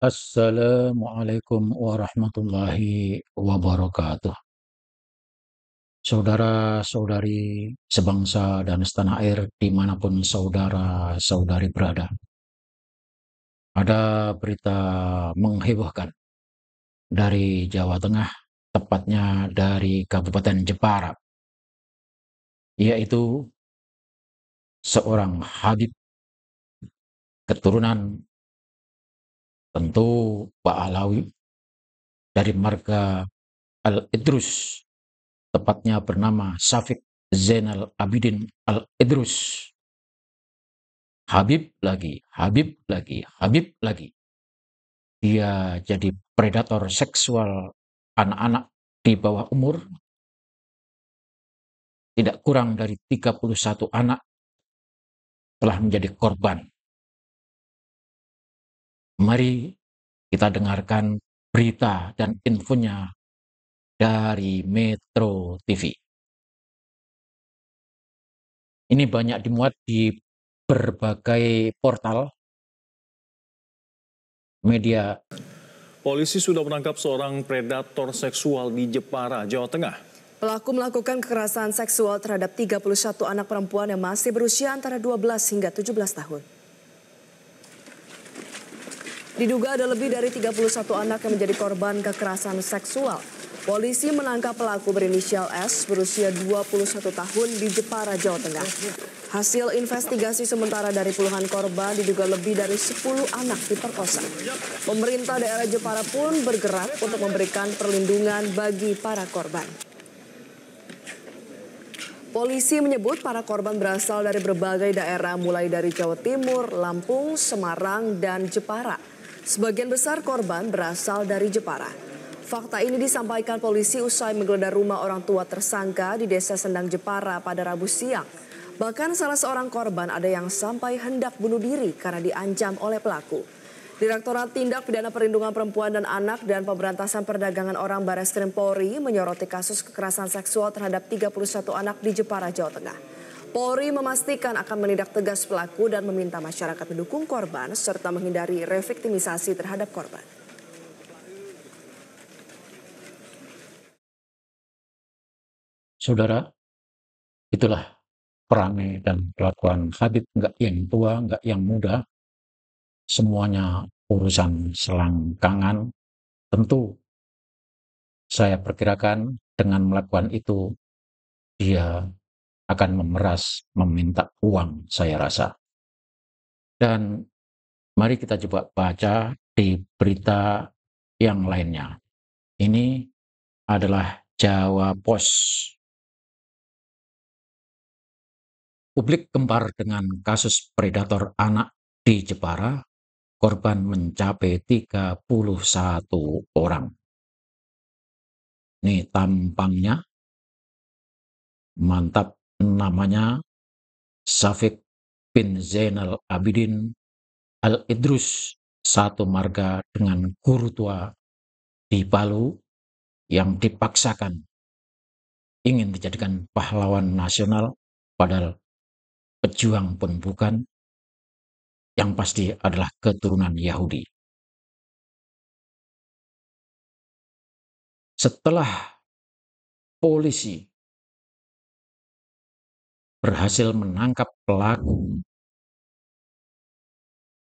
Assalamualaikum warahmatullahi wabarakatuh. Saudara-saudari sebangsa dan setanah air dimanapun saudara-saudari berada. Ada berita menghebohkan dari Jawa Tengah, tepatnya dari Kabupaten Jepara, yaitu seorang Habib keturunan tentu Pak Alawi dari marga Al-Idrus, tepatnya bernama Syafiq Zainal Abidin Al-Idrus. Habib lagi, Habib lagi, Habib lagi. Dia jadi predator seksual anak-anak di bawah umur. Tidak kurang dari 31 anak telah menjadi korban. Mari kita dengarkan berita dan infonya dari Metro TV. Ini banyak dimuat di berbagai portal media. Polisi sudah menangkap seorang predator seksual di Jepara, Jawa Tengah. Pelaku melakukan kekerasan seksual terhadap 31 anak perempuan yang masih berusia antara 12 hingga 17 tahun. Diduga ada lebih dari 31 anak yang menjadi korban kekerasan seksual. Polisi menangkap pelaku berinisial S berusia 21 tahun di Jepara, Jawa Tengah. Hasil investigasi sementara dari puluhan korban diduga lebih dari 10 anak diperkosa. Pemerintah daerah Jepara pun bergerak untuk memberikan perlindungan bagi para korban. Polisi menyebut para korban berasal dari berbagai daerah mulai dari Jawa Timur, Lampung, Semarang, dan Jepara. Sebagian besar korban berasal dari Jepara. Fakta ini disampaikan polisi usai menggeledah rumah orang tua tersangka di Desa Sendang Jepara pada Rabu siang. Bahkan salah seorang korban ada yang sampai hendak bunuh diri karena diancam oleh pelaku. Direktorat Tindak Pidana Perlindungan Perempuan dan Anak dan Pemberantasan Perdagangan Orang Barreskrim Polri menyoroti kasus kekerasan seksual terhadap 31 anak di Jepara, Jawa Tengah. Polri memastikan akan menindak tegas pelaku dan meminta masyarakat mendukung korban serta menghindari reviktimisasi terhadap korban. Saudara, itulah perangai dan kelakuan Habib, nggak yang tua, nggak yang muda, semuanya urusan selangkangan. Tentu saya perkirakan dengan melakukan itu dia akan memeras, meminta uang, saya rasa. Dan mari kita coba baca di berita yang lainnya. Ini adalah Jawa Pos. Publik gempar dengan kasus predator anak di Jepara, korban mencapai 31 orang. Ini tampangnya, mantap, namanya Syafiq bin Zainal Abidin Al-Idrus, satu marga dengan guru tua di Palu yang dipaksakan ingin dijadikan pahlawan nasional, padahal pejuang pun bukan, yang pasti adalah keturunan Yahudi. Setelah polisi berhasil menangkap pelaku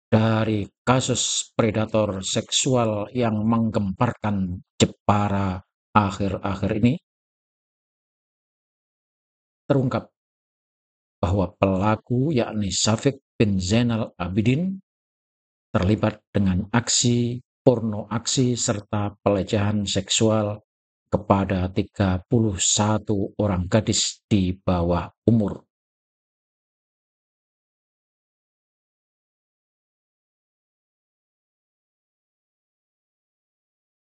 dari kasus predator seksual yang menggemparkan Jepara akhir-akhir ini, terungkap bahwa pelaku yakni Syafiq bin Zainal Abidin terlibat dengan aksi porno aksi serta pelecehan seksual kepada 31 orang gadis di bawah umur.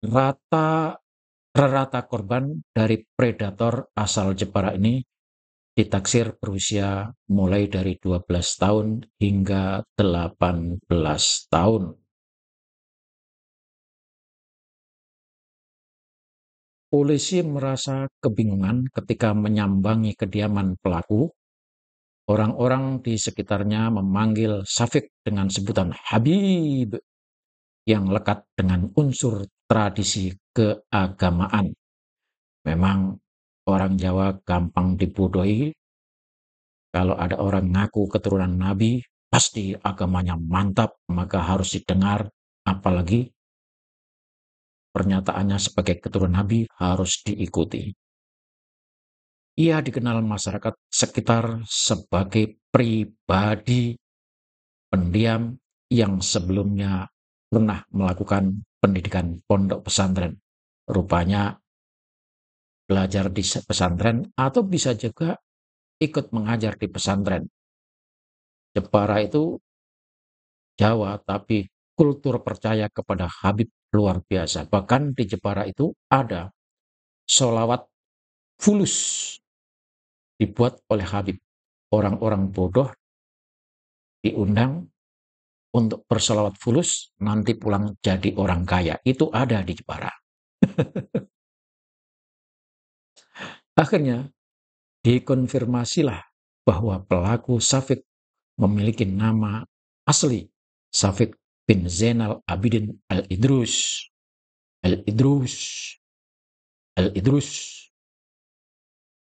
Rata korban dari predator asal Jepara ini ditaksir berusia mulai dari 12 tahun hingga 18 tahun. Polisi merasa kebingungan ketika menyambangi kediaman pelaku. Orang-orang di sekitarnya memanggil Syafiq dengan sebutan Habib. yang lekat dengan unsur tradisi keagamaan. Memang orang Jawa gampang dibodohi. Kalau ada orang ngaku keturunan Nabi, pasti agamanya mantap, maka harus didengar. Apalagi pernyataannya sebagai keturunan Nabi harus diikuti. Ia dikenal masyarakat sekitar sebagai pribadi pendiam yang sebelumnya pernah melakukan pendidikan pondok pesantren. Rupanya belajar di pesantren atau bisa juga ikut mengajar di pesantren. Jepara itu Jawa, tapi kultur percaya kepada Habib luar biasa. Bahkan di Jepara itu ada sholawat fulus dibuat oleh Habib. Orang-orang bodoh diundang untuk bersolawat fulus, nanti pulang jadi orang kaya. Itu ada di Jepara. Akhirnya dikonfirmasilah bahwa pelaku Syafiq memiliki nama asli Syafiq bin Zainal Abidin Al-Idrus. Al-Idrus. Al-Idrus.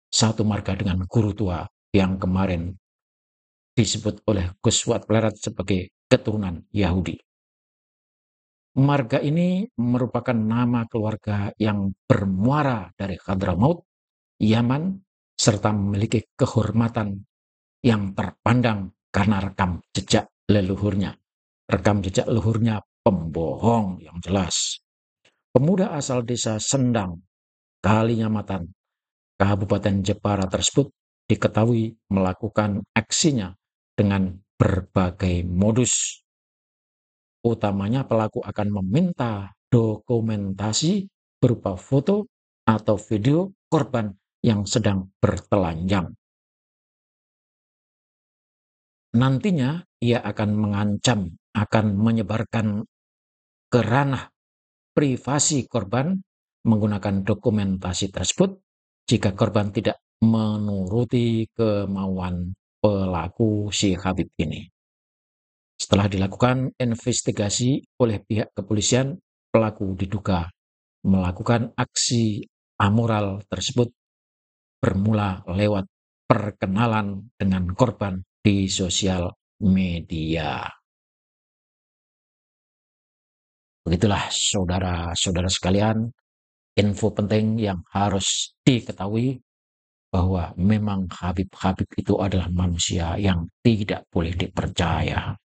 Satu marga dengan guru tua yang kemarin disebut oleh Gus Wat Plerat sebagai keturunan Yahudi. Marga ini merupakan nama keluarga yang bermuara dari Hadramaut, Yaman, serta memiliki kehormatan yang terpandang karena rekam jejak leluhurnya. Rekam jejak leluhurnya pembohong yang jelas. Pemuda asal desa Sendang, Kalinyamatan, Kabupaten Jepara tersebut diketahui melakukan aksinya dengan berbagai modus. Utamanya pelaku akan meminta dokumentasi berupa foto atau video korban yang sedang bertelanjang. Nantinya ia akan mengancam akan menyebarkan ke ranah privasi korban menggunakan dokumentasi tersebut jika korban tidak menuruti kemauan pelaku si Habib ini. Setelah dilakukan investigasi oleh pihak kepolisian, pelaku diduga melakukan aksi amoral tersebut bermula lewat perkenalan dengan korban di sosial media. Begitulah saudara-saudara sekalian, info penting yang harus diketahui bahwa memang Habib-Habib itu adalah manusia yang tidak boleh dipercaya.